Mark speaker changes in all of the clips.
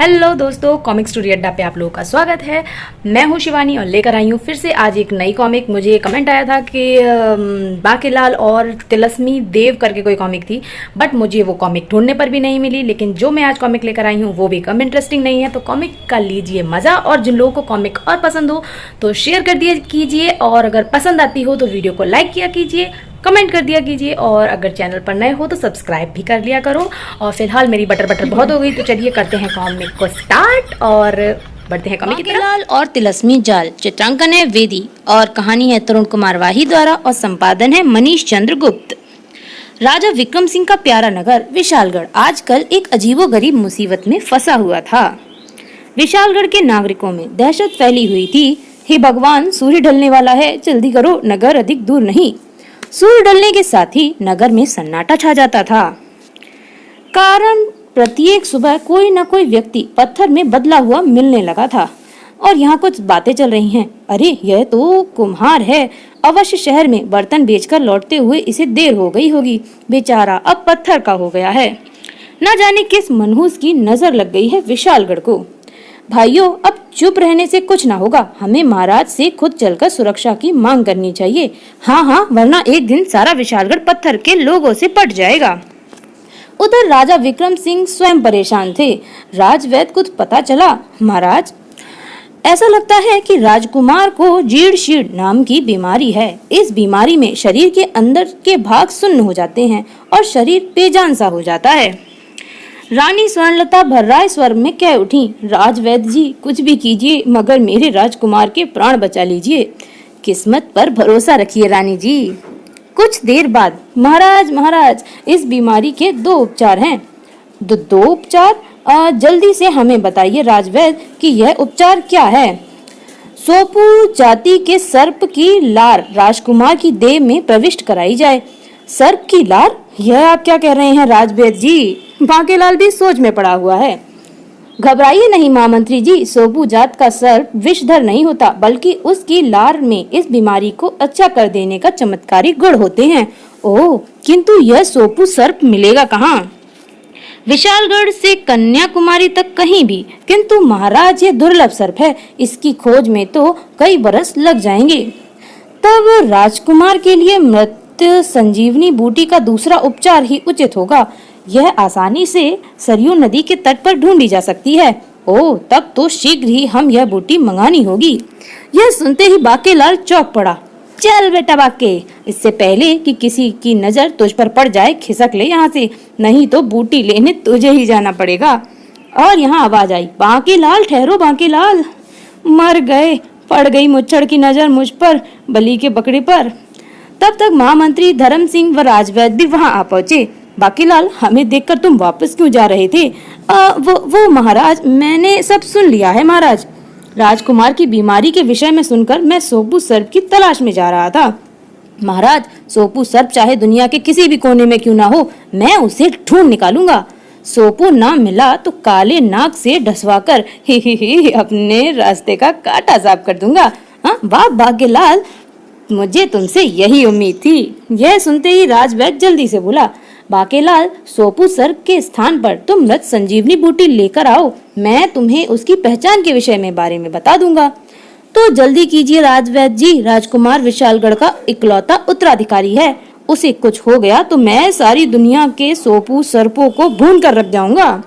Speaker 1: Hello दोस्तों, comic story अड्डा पे आप लोगों का स्वागत है। मैं हूँ शिवानी और लेकर आई हूँ फिर से आज एक नई कॉमिक। मुझे कमेंट आया था कि बांकेलाल और तिलस्मी देव करके कोई कॉमिक थी, बट मुझे वो कॉमिक ढूंढने पर भी नहीं मिली। लेकिन जो मैं आज कॉमिक लेकर आई हूँ वो भी कम इंटरेस्टिंग नहीं है, तो कॉमिक का लीजिए मजा। और जिन लोगों को कॉमिक और पसंद हो तो शेयर कर दिया कीजिए, और अगर पसंद आती हो तो वीडियो को लाइक किया कीजिए, कमेंट कर दिया कीजिए, और अगर चैनल पर नए हो तो सब्सक्राइब भी कर लिया करो। और फिलहाल मेरी बटर बहुत हो गई, तो चलिए करते हैं कॉमिक को स्टार्ट और बढ़ते हैं कॉमिक की तरफ।
Speaker 2: बांकेलाल और तिलस्मी जाल, चित्रांकन है वेदी और कहानी है तरुण कुमार वाही द्वारा और संपादन है मनीष चंद्र गुप्त। राजा विक्रम सिंह का प्यारा नगर विशालगढ़ आजकल एक अजीबोगरीब मुसीबत में फंसा हुआ था। विशालगढ़ के नागरिकों में दहशत फैली हुई थी। हे भगवान, सूर्य ढलने वाला है, जल्दी करो, नगर अधिक दूर नहीं। सूर्य ढलने के साथ ही नगर में सन्नाटा छा जाता था। कारण प्रत्येक सुबह कोई न कोई व्यक्ति पत्थर में बदला हुआ मिलने लगा था, और यहाँ कुछ बातें चल रही हैं। अरे, यह तो कुम्हार है, अवश्य शहर में बर्तन बेचकर लौटते हुए इसे देर हो गई होगी। बेचारा अब पत्थर का हो गया है। न जाने किस मनहूस की नजर लग गई है विशालगढ़ को। भाइयों, अब चुप रहने से कुछ ना होगा। हमें महाराज से खुद चलकर सुरक्षा की मांग करनी चाहिए। हाँ, वरना एक दिन सारा विशालगढ़ पत्थर के लोगों से पट जाएगा। उधर राजा विक्रम सिंह स्वयं परेशान थे। राजवैद्य कुछ पता चला? महाराज, ऐसा लगता है कि राजकुमार को जीर्ण नाम की बीमारी है। इस बीमारी में शरीर के अंदर के भाग सुन्न हो जाते हैं और शरीर बेजान सा हो जाता है। रानी स्वर्णलता भर्राए स्वर में कह उठी, राजवैद्य जी, कुछ भी कीजिए, मगर मेरे राजकुमार के प्राण बचा लीजिए। किस्मत पर भरोसा रखिए रानी जी। कुछ देर बाद, महाराज, इस बीमारी के 2 उपचार हैं। दो उपचार? जल्दी से हमें बताइए राजवैद्य कि यह उपचार क्या है। सोपू जाति के सर्प की लार राजकुमार की देह में प्रविष्ट कराई जाए। सर्प की लार? यह आप क्या कह रहे हैं राजवैद्य जी? बांकेलाल भी सोच में पड़ा हुआ है। घबराइए नहीं महामंत्री जी, सोपू जात का सर्प विषधर नहीं होता, बल्कि उसकी लार में इस बीमारी को अच्छा कर देने का चमत्कारी गुण होते हैं। ओह, किंतु यह सोपू सर्प मिलेगा कहाँ? विशालगढ़ से कन्याकुमारी तक कहीं भी। किंतु महाराज, यह दुर्लभ सर्प है, इसकी खोज में तो कई बरस लग जाएंगे। तब राजकुमार के लिए मृत संजीवनी बूटी का दूसरा उपचार ही उचित होगा। यह आसानी से सरयू नदी के तट पर ढूंढी जा सकती है। ओह, तब तो शीघ्र ही हम यह बूटी मंगानी होगी। यह सुनते ही बांकेलाल चौंक पड़ा। चल बेटा बांके, इससे पहले कि किसी की नजर तुझ पर पड़ जाए, खिसक ले यहाँ से, नहीं तो बूटी लेने तुझे ही जाना पड़ेगा। और यहाँ आवाज आई, बांकेलाल ठहरो बांकेलाल। मर गए, पड़ गई मुच्छड़ की नजर मुझ पर, बलि के बकरे पर। तब तक महामंत्री धर्म सिंह व राजवैद्य भी वहां आ पहुंचे। बांकेलाल, हमें देखकर तुम वापस क्यों जा रहे थे? वो महाराज, मैंने सब सुन लिया है महाराज। राजकुमार की बीमारी के विषय में सुनकर मैं सोपू सर्प की तलाश में जा रहा था। महाराज, सोपू सर्प चाहे दुनिया के किसी भी कोने में क्यों ना हो, मैं उसे ढूंढ निकालूंगा। सोपू ना मिला तो काले नाग से ढसवाकर ही अपने रास्ते का कांटा साफ कर दूंगा। वाह बांकेलाल, मुझे तुमसे यही उम्मीद थी। यह सुनते ही राजवैद्य जल्दी से बोला, बांकेलाल, सोपू सर्प के स्थान पर तुम मृत संजीवनी बूटी लेकर आओ, मैं तुम्हें उसकी पहचान के विषय में बारे में बता दूंगा। तो जल्दी कीजिए राजवैद्य जी, राजकुमार विशालगढ़ का इकलौता उत्तराधिकारी है। उसे कुछ हो गया तो मैं सारी दुनिया के सोपू सर्पों को भून कर रख जाऊंगा।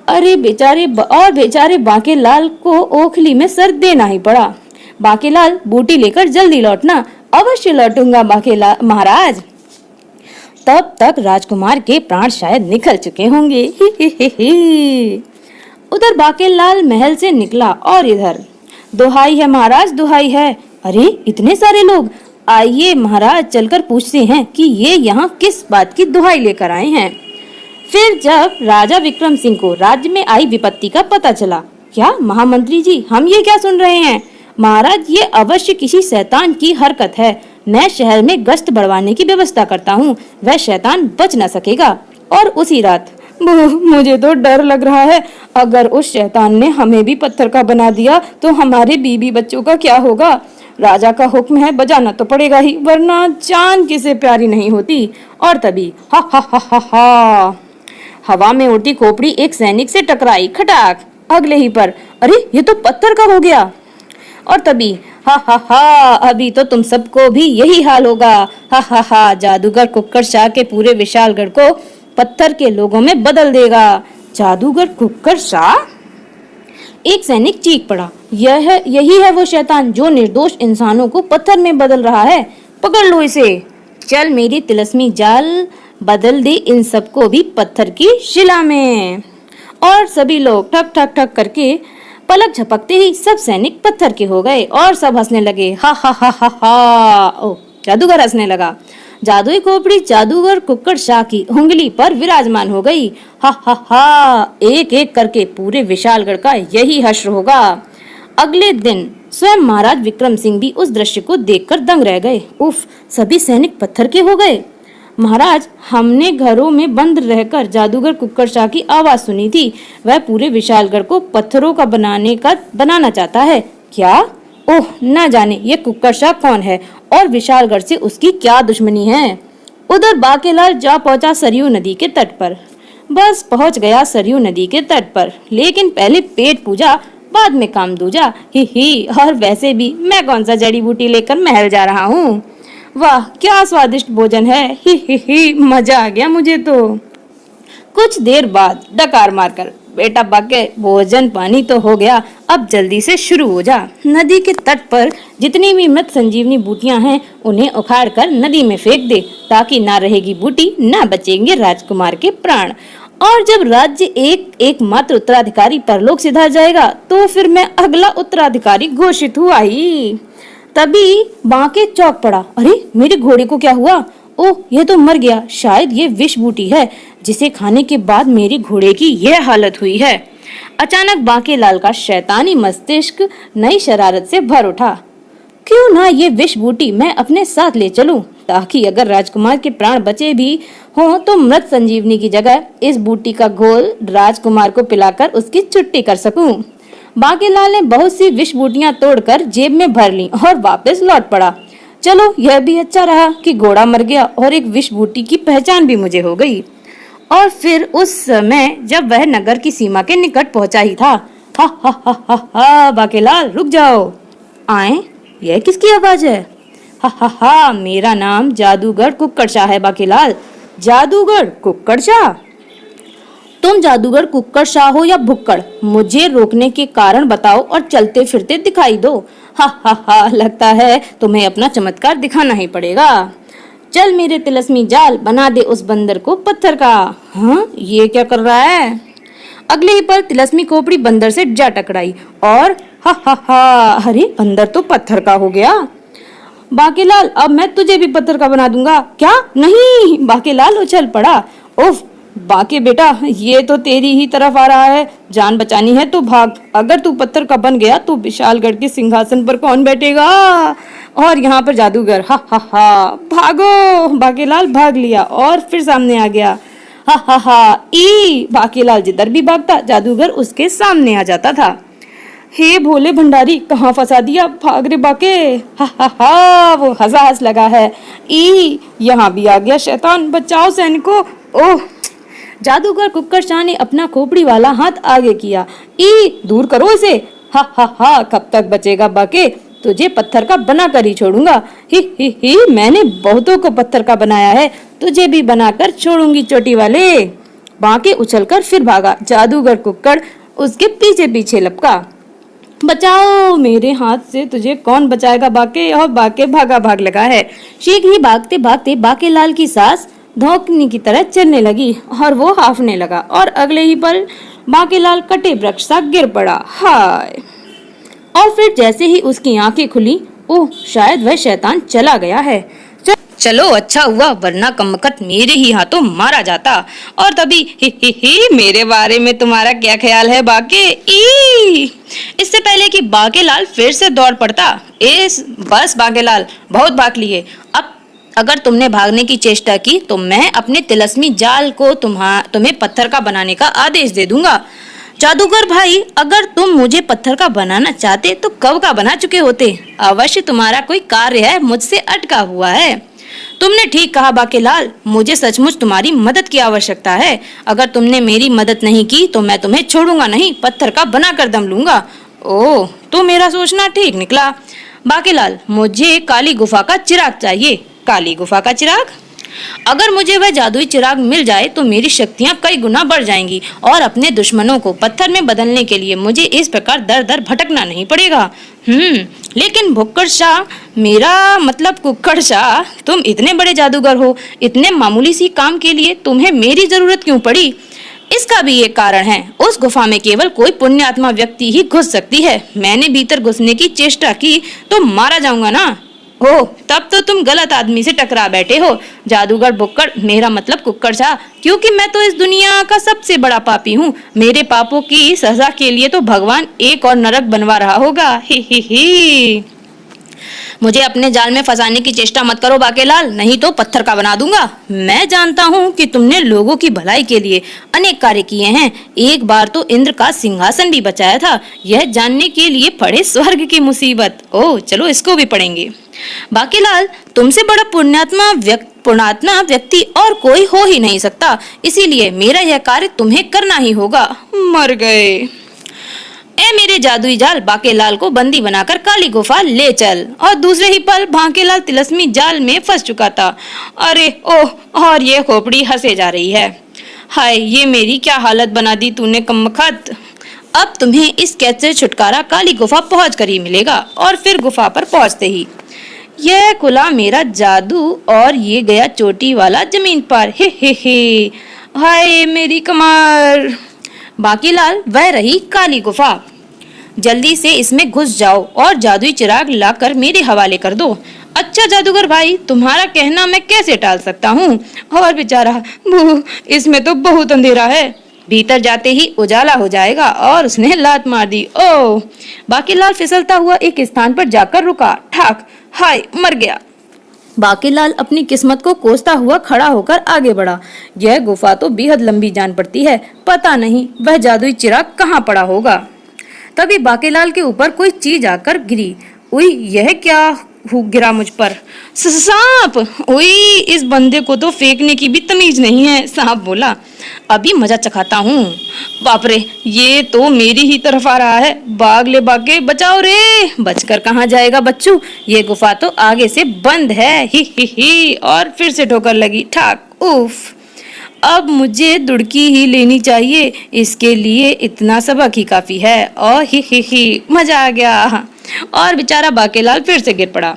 Speaker 2: अरे बेचारे बांकेलाल को ओखली में सर देना ही पड़ा। बांकेलाल, बूटी लेकर जल्दी लौटना। अवश्य लौटूंगा बांकेलाल महाराज। तब तक राजकुमार के प्राण शायद निकल चुके होंगे। उधर बांकेलाल महल से निकला और इधर, दुहाई है महाराज, दुहाई है। अरे, इतने सारे लोग! आइए महाराज, चलकर पूछते हैं कि ये यहाँ किस बात की दुहाई लेकर आए हैं। फिर जब राजा विक्रम सिंह को राज्य में आई विपत्ति का पता चला, क्या महामंत्री जी, हम ये क्या सुन रहे हैं? महाराज, ये अवश्य किसी शैतान की हरकत है। मैं शहर में गश्त बढ़वाने की व्यवस्था करता हूँ, वह शैतान बच न सकेगा। और उसी रात, मुझे तो डर लग रहा है, अगर उस शैतान ने हमें भी पत्थर का बना दिया तो हमारे बीबी बच्चों का क्या होगा? राजा का हुक्म है, बजाना तो पड़ेगा ही, वरना जान किसे प्यारी नहीं होती। और तभी हा हा हा हा हा हवा में उड़ती खोपड़ी एक सैनिक से टकराई, खटाक। अगले ही पर अरे ये तो पत्थर का हो गया। और तभी हा हा हा, अभी तो तुम सबको भी यही हाल होगा। हा हा हा, जादूगर कुक्कड़ शाह के पूरे विशालगढ़ को पत्थर के लोगों में बदल देगा। जादूगर कुक्कड़ शाह? एक सैनिक चीख पड़ा, यही है वो शैतान जो निर्दोष इंसानों को पत्थर में बदल रहा है। पकड़ लो इसे। चल मेरी तिलस्मी जाल बदल दे इन सबको भी पत्थर की शिला में। और सभी लोग ठक ठक ठक करके पलक झपकते ही सब सैनिक पत्थर के हो गए और सब हंसने लगे। हा हा हा हा हा। ओ, जादूगर हंसने लगा। जादुई खोपड़ी जादूगर कुक्कड़ शाह की उंगली पर विराजमान हो गई। हा हा हा, एक एक करके पूरे विशालगढ़ का यही हश्र होगा। अगले दिन स्वयं महाराज विक्रम सिंह भी उस दृश्य को देखकर दंग रह गए। उफ, सभी सैनिक पत्थर के हो गए। महाराज, हमने घरों में बंद रहकर जादूगर कुक्कड़ शाह की आवाज सुनी थी। वह पूरे विशालगढ़ को पत्थरों का बनाना चाहता है। क्या? ओह, न जाने ये कुक्कड़ शाह कौन है और विशालगढ़ से उसकी क्या दुश्मनी है। उधर बाकेलाल जा पहुंचा सरयू नदी के तट पर। बस पहुंच गया सरयू नदी के तट पर, लेकिन पहले पेट पूजा बाद में काम दूजा। ही, और वैसे भी मैं कौन सा जड़ी बूटी लेकर महल जा रहा हूँ। वाह, क्या स्वादिष्ट भोजन है। ही, मजा आ गया मुझे तो। कुछ देर बाद डकार मारकर, बेटा बाके, भोजन पानी तो हो गया, अब जल्दी से शुरू हो जा। नदी के तट पर जितनी भी मृत संजीवनी बूटियां हैं उन्हें उखाड़ कर नदी में फेंक दे, ताकि ना रहेगी बूटी ना बचेंगे राजकुमार के प्राण। और जब राज्य एक मात्र उत्तराधिकारी परलोक सिधार जाएगा तो फिर मैं अगला उत्तराधिकारी घोषित हुआ ही। तभी बांके चौंक पड़ा। अरे, मेरे घोड़े को क्या हुआ? ओह, ये तो मर गया। शायद ये विष बूटी है जिसे खाने के बाद मेरे घोड़े की यह हालत हुई है। अचानक बांकेलाल का शैतानी मस्तिष्क नई शरारत से भर उठा। क्यों ना ये विष बूटी मैं अपने साथ ले चलूं, ताकि अगर राजकुमार के प्राण बचे भी हों तो मृत संजीवनी की जगह इस बूटी का घोल राजकुमार को पिलाकर उसकी छुट्टी कर सकूं। बांकेलाल ने बहुत सी विष बूटियां तोड़कर जेब में भर ली और वापस लौट पड़ा। चलो, यह भी अच्छा रहा कि घोड़ा मर गया और एक विष बूटी की पहचान भी मुझे हो गई। और फिर उस समय जब वह नगर की सीमा के निकट पहुंचा ही था। हा हा हा हा हा, बांकेलाल रुक जाओ। आए, यह किसकी आवाज है? हा हा हा, मेरा नाम जादूगर कुक्कड़ शाह है बांकेलाल। जादूगर कुक्कड़ शाह? तुम जादूगर कुक्कड़ शाह हो या भुक्कड़, मुझे रोकने के कारण बताओ और चलते फिरते दिखाई दो। हा हा हा, लगता है तुम्हें अपना चमत्कार दिखाना ही पड़ेगा। चल मेरे तिलस्मी जाल बना दे उस बंदर को पत्थर का। हाँ, ये क्या कर रहा है? अगले ही पल तिलस्मी खोपड़ी बंदर से जा टकराई और हा हा हा, अरे बंदर तो पत्थर का हो गया। बांकेलाल, अब मैं तुझे भी पत्थर का बना दूंगा। क्या? नहीं! बांकेलाल उछल पड़ा। उफ, बाके बेटा, ये तो तेरी ही तरफ आ रहा है। जान बचानी है तो भाग। अगर तू पत्थर का बन गया तो विशालगढ़ के सिंहासन पर कौन बैठेगा? और यहाँ पर जादूगर। हा हा हा, भागो! बांकेलाल भाग लिया और फिर सामने आ गया। हा हा हा, ई! बांकेलाल जिधर भी भागता जादूगर उसके सामने आ जाता था। हे भोले भंडारी, कहाँ फंसा दिया? भाग रे बाके। हा हा हा, वो हंसा हंस लगा है। ई! यहाँ भी आ गया शैतान, बचाओ सैनिकों। ओह! जादूगर कुक्कड़ शाह ने अपना खोपड़ी वाला हाथ आगे किया। ई! दूर करो इसे। हा हा हा, कब तक बचेगा बाके? तुझे पत्थर का बना कर ही छोड़ूंगा। ही, मैंने बहुतों को पत्थर का बनाया है, तुझे भी बनाकर छोड़ूंगी चोटी वाले। बाके उछलकर फिर भागा। जादूगर कुक्कड़ उसके पीछे पीछे लपका। बचाओ, मेरे हाथ से तुझे कौन बचाएगा बाके? और बाके भागा भाग लगा है। शीघ्र ही भागते भागते बाकेलाल की सांस धोखनी की तरह चलने लगी और वो हाफने लगा और अगले ही पल बाकेलाल कटे वृक्ष सा गिर पड़ा। हाय! और फिर जैसे ही उसकी आंखें खुली, ओह, शायद वह शैतान चला गया है। चलो, अच्छा हुआ, वरना कमबख्त मेरे ही हाथों मारा जाता। और तभी ही, मेरे बारे में तुम्हारा क्या ख्याल है बाके? इससे पहले कि बाकेलाल फिर से दौड़ पड़ता, बस बाकेलाल, बहुत भाग लिए। अब अगर तुमने भागने की चेष्टा की तो मैं अपने तिलस्मी जाल को तुम्हें पत्थर का बनाने का आदेश दे दूंगा। जादूगर भाई, अगर तुम मुझे पत्थर का बनाना चाहते तो कब का बना चुके होते। अवश्य तुम्हारा कोई कार्य है मुझसे अटका हुआ है। तुमने ठीक कहा बाकेलाल, मुझे सचमुच तुम्हारी मदद की आवश्यकता है। अगर तुमने मेरी मदद नहीं की तो मैं तुम्हें छोड़ूंगा नहीं, पत्थर का बना कर दम लूंगा। ओह, तो मेरा सोचना ठीक निकला। बाकेलाल, मुझे काली गुफा का चिराग चाहिए। काली गुफा का चिराग? अगर मुझे वह जादुई चिराग मिल जाए तो मेरी शक्तियां कई गुना बढ़ जाएंगी और अपने दुश्मनों को पत्थर में बदलने के लिए मुझे इस प्रकार दर दर भटकना नहीं पड़ेगा। लेकिन भुक्कड़ शाह, मेरा मतलब कुक्कड़ शाह, तुम इतने बड़े जादूगर हो, इतने मामूली सी काम के लिए तुम्हें मेरी जरूरत क्यों पड़ी? इसका भी एक कारण है। उस गुफा में केवल कोई पुण्यात्मा व्यक्ति ही घुस सकती है। मैंने भीतर घुसने की चेष्टा की तो मारा जाऊंगा ना। हो, तब तो तुम गलत आदमी से टकरा बैठे हो, जादूगर बुक्कड़, मेरा मतलब कुक्कड़ शाह, क्योंकि मैं तो इस दुनिया का सबसे बड़ा पापी हूँ। मेरे पापों की सजा के लिए तो भगवान एक और नरक बनवा रहा होगा। ही। मुझे अपने जाल में फंसाने की चेष्टा मत करो बाकेलाल, नहीं तो पत्थर का बना दूंगा। मैं जानता हूँ कि तुमने लोगों की भलाई के लिए अनेक कार्य किए हैं। एक बार तो इंद्र का सिंहासन भी बचाया था। यह जानने के लिए पढ़े स्वर्ग की मुसीबत। ओह, चलो इसको भी पढ़ेंगे। बाकेलाल, तुमसे बड़ा पुण्यात्मा व्यक्ति और कोई हो ही नहीं सकता, इसीलिए मेरा यह कार्य तुम्हें करना ही होगा। मर गए। ए मेरे जादुई जाल, बाकेलाल को बंदी बनाकर काली गुफा ले चल। और दूसरे ही पल बाकेलाल तिलस्मी जाल में फंस चुका था। अरे ओह, और ये खोपड़ी हंसे जा रही है। हाय, ये मेरी क्या हालत बना दी तूने कमबख्त। अब तुम्हें इस कैद से छुटकारा काली गुफा पहुंच कर ही मिलेगा। और फिर गुफा पर पहुंचते ही यह खुला मेरा जादू और ये गया चोटी वाला जमीन पर। हे। हाय मेरी कमर। बाकेलाल, वह रही काली गुफा। जल्दी से इसमें घुस जाओ और जादुई चिराग लाकर मेरे हवाले कर दो। अच्छा जादूगर भाई, तुम्हारा कहना मैं कैसे टाल सकता हूँ? और बेचारा इसमें तो बहुत अंधेरा है। भीतर जाते ही उजाला हो जाएगा। और उसने लात मार दी। ओह, बाकेलाल फिसलता हुआ एक स्थान पर जाकर रुका। ठाक, हाय, मर गया। बाकेलाल अपनी किस्मत को कोसता हुआ खड़ा होकर आगे बढ़ा। यह गुफा तो बेहद लंबी जान पड़ती है, पता नहीं वह जादुई चिराग कहाँ पड़ा होगा। तभी बाकेलाल के ऊपर कोई चीज आकर गिरी। उई, यह क्या गिरा मुझ पर? सांप! उई, इस बंदे को तो फेंकने की भी तमीज नहीं है। सांप बोला, अभी मजा चखाता हूँ। बाप रे, ये तो मेरी ही तरफ आ रहा है। भाग ले बाके, बचाओ रे। बचकर कहाँ जाएगा बच्चू, ये गुफा तो आगे से बंद है। ही। और फिर से ठोकर लगी। ठाक, उफ, अब मुझे दुड़की ही लेनी चाहिए। इसके लिए इतना सबक ही काफी है। और ही, मजा आ गया। और बेचारा बाकेलाल फिर से गिर पड़ा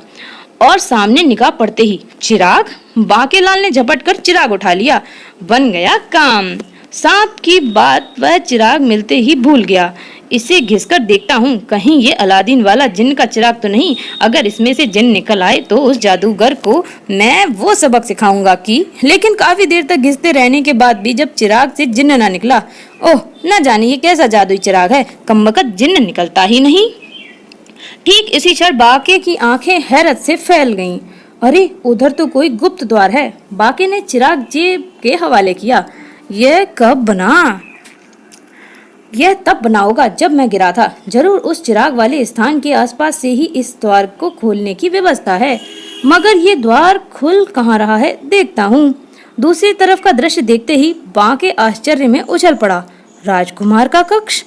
Speaker 2: और सामने निगाह पड़ते ही चिराग। बाकेलाल ने झपट कर चिराग उठा लिया। बन गया काम। सांप की बात वह चिराग मिलते ही भूल गया। इसे घिसकर देखता हूँ, कहीं ये अलादीन वाला जिन्न का चिराग तो नहीं। अगर इसमें से जिन्न निकल आए तो उस जादूगर को मैं वो सबक सिखाऊंगा कि। लेकिन काफी देर तक घिसते रहने के बाद भी जब चिराग से जिन्न ना निकला। ओह, न जाने ये कैसा जादुई चिराग है, कमबख्त जिन्न निकलता ही नहीं। ठीक इसी क्षण बाके की आंखें हैरत से फैल गईं। अरे, उधर तो कोई गुप्त द्वार है। बाके ने चिराग जेब के हवाले किया। यह कब बना? यह तब बना होगा जब मैं गिरा था। जरूर उस चिराग वाले स्थान के आसपास से ही इस द्वार को खोलने की व्यवस्था है। मगर ये द्वार खुल कहाँ रहा है, देखता हूँ। दूसरी तरफ का दृश्य देखते ही बाके आश्चर्य में उछल पड़ा। राजकुमार का कक्ष,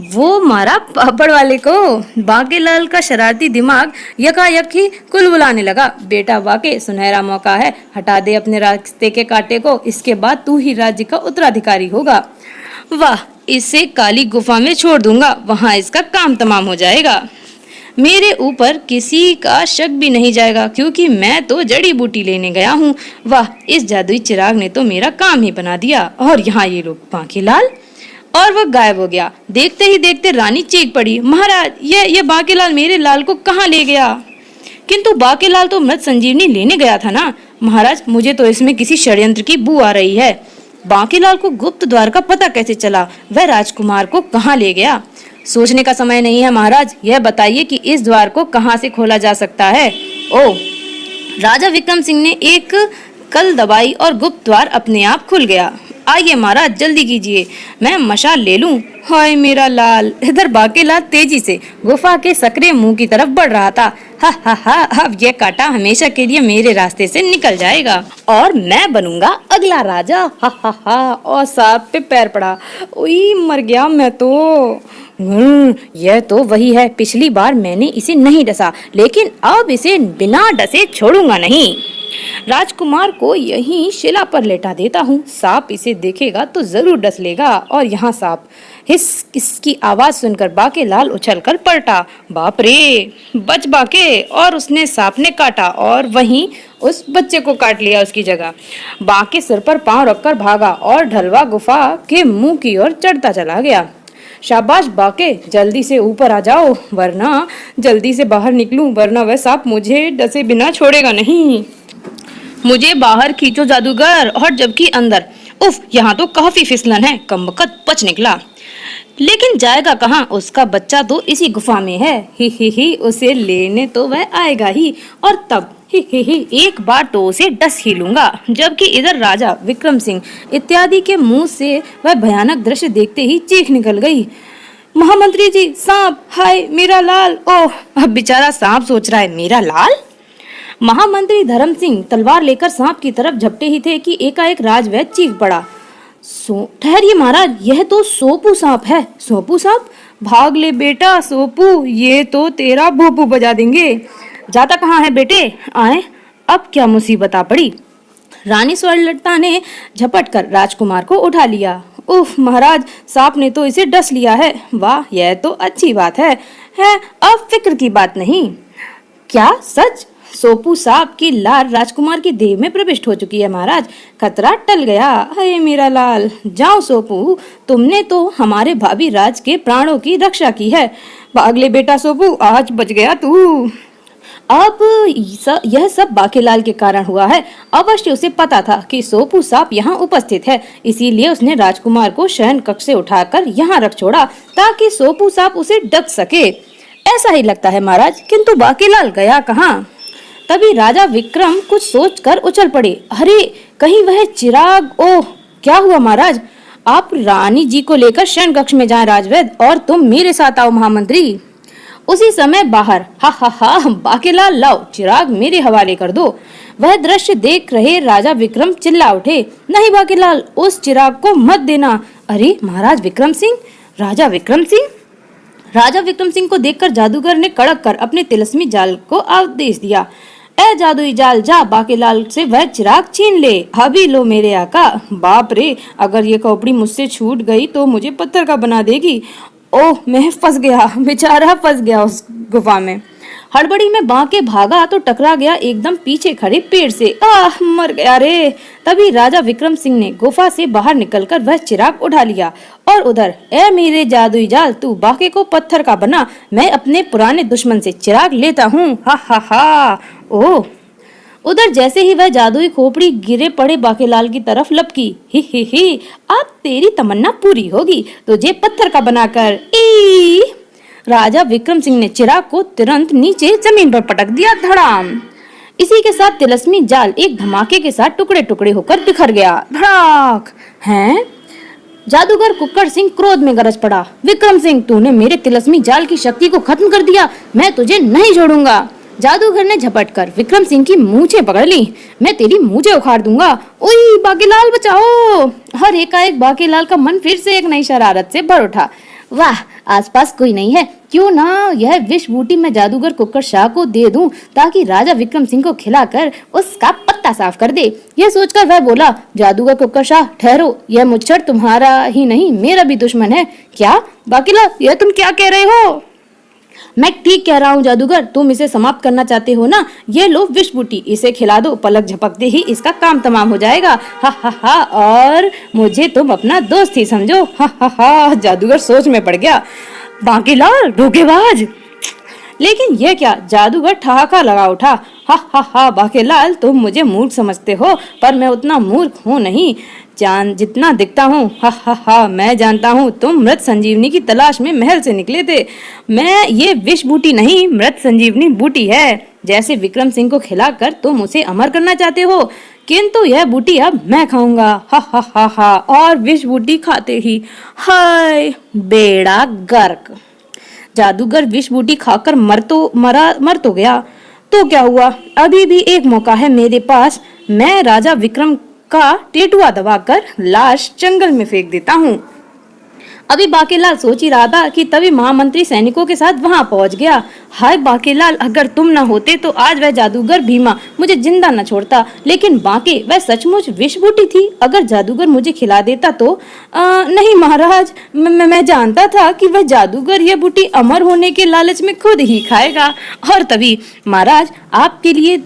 Speaker 2: वो मारा पापड़ वाले को। बाकेलाल का शरारती दिमाग यकायक ही कुलबुलाने लगा। बेटा बाके, सुनहरा मौका है, हटा दे अपने रास्ते के कांटे को। इसके बाद तू ही राज्य का उत्तराधिकारी होगा। वाह, इसे काली गुफा में छोड़ दूंगा, वहां इसका काम तमाम हो जाएगा। मेरे ऊपर किसी का शक भी नहीं जाएगा, क्योंकि मैं तो जड़ी बूटी लेने गया हूँ। वाह, इस जादुई चिराग ने तो मेरा काम ही बना दिया। और यहाँ ये लोग बाकेलाल। और वह गायब हो गया। देखते ही देखते रानी चीख पड़ी, महाराज, ये बाकेलाल मेरे लाल को कहाँ ले गया? किंतु बाकेलाल तो मृत संजीवनी लेने गया था ना। महाराज, मुझे तो इसमें किसी षड्यंत्र की बू आ रही है। बाकेलाल को गुप्त द्वार का पता कैसे चला? वह राजकुमार को कहाँ ले गया? सोचने का समय नहीं है महाराज, यह बताइए कि इस द्वार को कहाँ से खोला जा सकता है? ओह, राजा विक्रम सिंह ने एक कल दबाई और गुप्त द्वार अपने आप खुल गया। आइए महाराज, जल्दी कीजिए, मैं मशाल ले लूं। हाय मेरा लाल। इधर बाकेलाल तेजी से गुफा के सकरे मुंह की तरफ बढ़ रहा था। हा हा हा, अब ये कांटा हमेशा के लिए मेरे रास्ते से निकल जाएगा और मैं बनूंगा अगला राजा। हा हा हा। और सांप पे पैर पड़ा। ओई मर गया मैं तो। यह तो वही है, पिछली बार मैंने इसे नहीं डसा, लेकिन अब इसे बिना डसे छोड़ूंगा नहीं। राजकुमार को यहीं शिला पर लेटा देता हूँ, सांप इसे देखेगा तो जरूर डस लेगा। और यहाँ सांप हिस इसकी आवाज सुनकर बाकेलाल उछलकर पलटा। बाप रे, बच बाके। और उसने सांप ने काटा और वहीं उस बच्चे को काट लिया उसकी जगह। बाके सिर पर पांव रखकर भागा और ढलवा गुफा के मुंह की ओर चढ़ता चला गया। शाबाश बाके, जल्दी से ऊपर आ जाओ वरना जल्दी से बाहर निकलूं, वरना वह सांप मुझे डसे बिना छोड़ेगा नहीं। मुझे बाहर खींचो जादूगर, और जबकि अंदर। उफ, यहाँ तो काफी फिसलन है, कमबख्त बच निकला। लेकिन जाएगा कहाँ, उसका बच्चा तो इसी गुफा में है। ही उसे लेने तो वह आएगा ही, और तब ही एक बार तो उसे डस ही लूंगा। जबकि इधर राजा विक्रम सिंह इत्यादि के मुंह से वह भयानक दृश्य देखते ही चीख निकल गई। महामंत्री जी, सांप, हाय मेरा लाल। ओह, अब बेचारा सांप सोच रहा है मेरा लाल। महामंत्री धर्म सिंह तलवार लेकर सांप की तरफ झपटे ही थे कि एकाएक राजवैद्य चीख पड़ा। ठहरिए महाराज, यह तो सोपू सांप है। सोपू सांप? भाग ले बेटा सोपू, ये तो तेरा भोपू बजा देंगे। जाता कहाँ है बेटे? आए, अब क्या मुसीबत आ पड़ी। रानी स्वर्णलता ने झपट कर राजकुमार को उठा लिया। उफ महाराज, सांप ने तो इसे डस लिया है। वाह, यह तो अच्छी बात है। अब फिक्र की बात नहीं। क्या सच? सोपू सांप की लार राजकुमार की देह में प्रविष्ट हो चुकी है महाराज। खतरा टल गया। अरे मेरा लाल, जाओ सोपू, तुमने तो हमारे भाभी राज के प्राणों की रक्षा की है। भाग ले बेटा सोपू, आज बच गया तू। अब यह सब बाकेलाल के कारण हुआ है। अवश्य उसे पता था कि सोपू सांप यहाँ उपस्थित है, इसीलिए उसने राजकुमार को शयन कक्ष से उठाकर यहाँ रख छोड़ा ताकि सोपू सांप उसे डस सके। ऐसा ही लगता है महाराज, किंतु बाकेलाल गया कहाँ? तभी राजा विक्रम कुछ सोचकर उछल पड़े। अरे, कहीं वह चिराग। ओह, क्या हुआ महाराज? आप रानी जी को लेकर शयन कक्ष में जाएं राजवैद्य, और तुम मेरे साथ आओ महामंत्री। उसी समय बाहर, हा, बाकेलाल लाओ, चिराग मेरे हवाले कर दो। वह दृश्य देख रहे राजा विक्रम चिल्ला उठे। नहीं बाकेलाल, उस चिराग को मत देना। अरे महाराज विक्रम सिंह, राजा विक्रम सिंह। राजा विक्रम सिंह को देखकर जादूगर ने कड़क कर अपने तिलस्मी जाल को आदेश दिया। ए जादुई जाल, जा बाकेलाल से वह चिराग छीन ले। अभी लो मेरे आका। बाप रे, अगर ये खोपड़ी मुझसे छूट गई तो मुझे पत्थर का बना देगी। ओह, मैं फंस गया, बेचारा फंस गया उस गुफा में। हड़बड़ी में बांके भागा तो टकरा गया एकदम पीछे खड़े पेड़ से। आह, मर गया रे। तभी राजा विक्रम सिंह ने गुफा से बाहर निकलकर वह चिराग उठा लिया और उधर, ए मेरे जादुई जाल, तू बांके को पत्थर का बना, मैं अपने पुराने दुश्मन से चिराग लेता हूँ। हा। ओह, उधर जैसे ही वह जादुई खोपड़ी गिरे पड़े बाकेलाल की तरफ लपकी। ही, अब तेरी तमन्ना पूरी होगी, तुझे पत्थर का बनाकर। राजा विक्रम सिंह ने चिराग को तुरंत नीचे जमीन पर पटक दिया, धड़ाम। इसी के साथ तिलस्मी जाल एक धमाके के साथ टुकड़े टुकड़े होकर बिखर गया। धड़ाक। हैं? जादूगर कुक्कड़ सिंह क्रोध में गरज पड़ा। विक्रम सिंह, तूने मेरे तिलस्मी जाल की शक्ति को खत्म कर दिया, मैं तुझे नहीं छोड़ूंगा। जादूगर ने झपट कर विक्रम सिंह की मूंछें पकड़ ली। मैं तेरी मूंछें उखाड़ दूंगा। ओई बाकेलाल, बचाओ। हर एकाएक बाकेलाल का मन फिर से एक नई शरारत से भर उठा। वाह, आसपास कोई नहीं है, क्यों ना यह विष बूटी मैं जादूगर कुक्कड़ शाह को दे दूं ताकि राजा विक्रम सिंह को खिलाकर उसका पत्ता साफ कर दे। यह सोचकर वह बोला, जादूगर कुक्कड़ शाह ठहरो, यह मुच्छर तुम्हारा ही नहीं मेरा भी दुश्मन है। क्या बाकेलाल, यह तुम क्या कह रहे हो? मैं ठीक कह रहा हूँ जादूगर, तुम इसे समाप्त करना चाहते हो ना? ये लो विष बूटी, इसे खिला दो, पलक झपकते ही इसका काम तमाम हो जाएगा। हा, और मुझे तुम अपना दोस्त ही समझो। हा। जादूगर सोच में पड़ गया। बाकेलाल धोखेबाज। लेकिन यह क्या, जादूगर ठहाका लगा उठा। हा, बाकेलाल, तुम मुझे मूर्ख समझते हो, पर मैं उतना मूर्ख हूँ नहीं जितना दिखता हूँ। हा, मैं जानता हूँ तुम मृत संजीवनी की तलाश में महल से निकले थे। मैं ये विष बूटी नहीं, मृत संजीवनी बूटी है। जैसे विक्रम सिंह को खिलाकर तुम उसे अमर करना चाहते हो, किंतु यह बूटी अब मैं खाऊंगा। हा, और विष बूटी खाते ही हाय बेड़ा गर्क। जादूगर विष बूटी खाकर मर तो गया, तो क्या हुआ, अभी भी एक मौका है मेरे पास। मैं राजा विक्रम का टेटुआ दबाकर लाश जंगल में फेंक देता हूँ। अभी बांकेलाल सोच ही रहा था कि तभी महामंत्री सैनिकों के साथ वहां पहुंच गया। हाय बांकेलाल, अगर तुम न होते तो आज वह जादूगर भीमा मुझे जिंदा न छोड़ता। लेकिन बांके, वह सचमुच विष बूटी थी। अगर जादूगर मुझे खिला देता तो नहीं महाराज, मैं जानता था कि वह जादूगर यह बूटी अमर होने के लालच में खुद ही खाएगा। और तभी महाराज, आपके लिए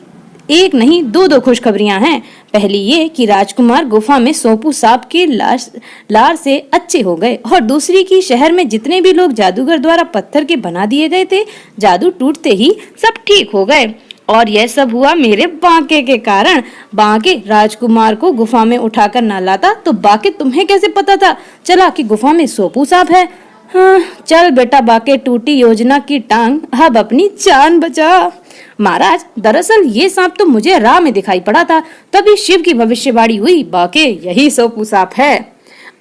Speaker 2: एक नहीं दो खुशखबरियां हैं। पहली ये कि राजकुमार गुफा में सोपू सांप के लार से अच्छे हो गए, और दूसरी कि शहर में जितने भी लोग जादूगर द्वारा पत्थर के बना दिए गए थे, जादू टूटते ही सब ठीक हो गए। और यह सब हुआ मेरे बांके के कारण। बांके राजकुमार को गुफा में उठाकर ना लाता तो बांके तुम्हें कैसे पता था चला कि गुफा में सोपू सांप है। हाँ, चल बेटा बांके, टूटी योजना की टांग, अब अपनी जान बचा। महाराज, दरअसल ये सांप तो मुझे राह में दिखाई पड़ा था, तभी शिव की भविष्यवाणी हुई, बांके यही सोपू सांप है।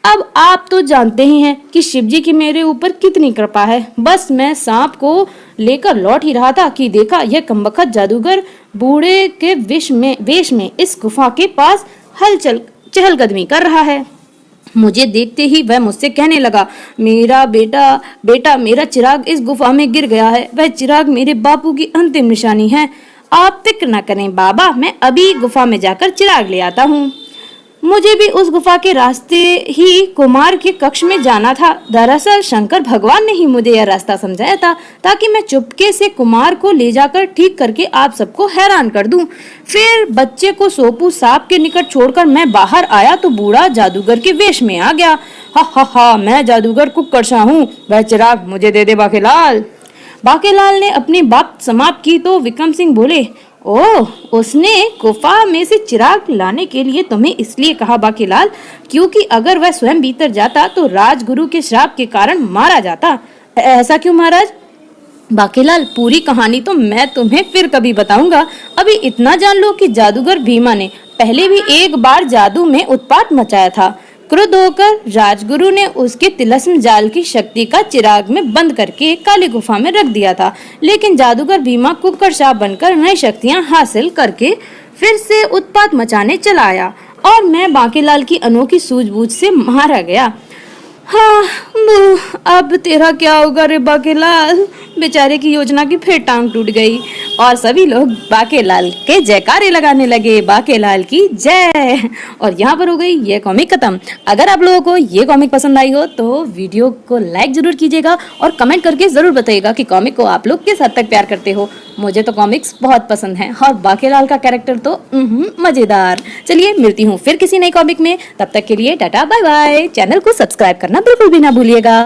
Speaker 2: अब आप तो जानते ही हैं कि शिव जी की मेरे ऊपर कितनी कृपा है। बस मैं सांप को लेकर लौट ही रहा था कि देखा यह कमबख्त जादूगर बूढ़े के वेश में इस गुफा के पास चहलकदमी कर रहा है। मुझे देखते ही वह मुझसे कहने लगा, मेरा बेटा मेरा चिराग इस गुफा में गिर गया है। वह चिराग मेरे बापू की अंतिम निशानी है। आप फिक्र न करें बाबा, मैं अभी गुफा में जाकर चिराग ले आता हूँ। मुझे भी उस गुफा के रास्ते ही कुमार के कक्ष में जाना था। दरअसल शंकर भगवान ने ही मुझे यह रास्ता समझाया था ताकि मैं चुपके से कुमार को ले जाकर ठीक करके आप सबको हैरान कर दूं। फिर बच्चे को सोपू सांप के निकट छोड़कर मैं बाहर आया तो बूढ़ा जादूगर के वेश में आ गया। हा, मैं जादूगर कुक्कड़सा हूँ, वह चिराग मुझे दे दे बांकेलाल। बांकेलाल ने अपनी बात समाप्त की तो विक्रम सिंह बोले, ओह, उसने गुफा में से चिराग लाने के लिए तुम्हें इसलिए कहा बांकेलाल क्योंकि अगर वह स्वयं भीतर जाता तो राजगुरु के श्राप के कारण मारा जाता। ऐसा क्यों महाराज? बांकेलाल, पूरी कहानी तो मैं तुम्हें फिर कभी बताऊंगा। अभी इतना जान लो कि जादूगर भीमा ने पहले भी एक बार जादू में उत्पात मचाया था। क्रुद्ध होकर राजगुरु ने उसके तिलस्म जाल की शक्ति का चिराग में बंद करके काली गुफा में रख दिया था। लेकिन जादूगर भीमा कुक्कड़शाह बनकर नई शक्तियां हासिल करके फिर से उत्पात मचाने चला आया और मैं बांकेलाल की अनोखी सूझबूझ से मारा गया। हाँ, अब तेरा क्या होगा रे बांकेलाल? बेचारे की योजना की फिर टांग टूट गई और सभी लोग बांकेलाल के जयकारे लगाने लगे, बांकेलाल की जय। और यहाँ पर हो गई ये कॉमिक खत्म। अगर आप लोगों को ये कॉमिक पसंद आई हो तो वीडियो को लाइक जरूर कीजिएगा और कमेंट करके जरूर बताइएगा कि कॉमिक को आप लोग किस हद तक प्यार करते हो। मुझे तो कॉमिक्स बहुत पसंद है और बांकेलाल का कैरेक्टर तो मजेदार। चलिए मिलती हूँ फिर किसी नई कॉमिक में, तब तक के लिए टाटा बाय बाय। चैनल को सब्सक्राइब करना बिल्कुल भी ना भूलिएगा।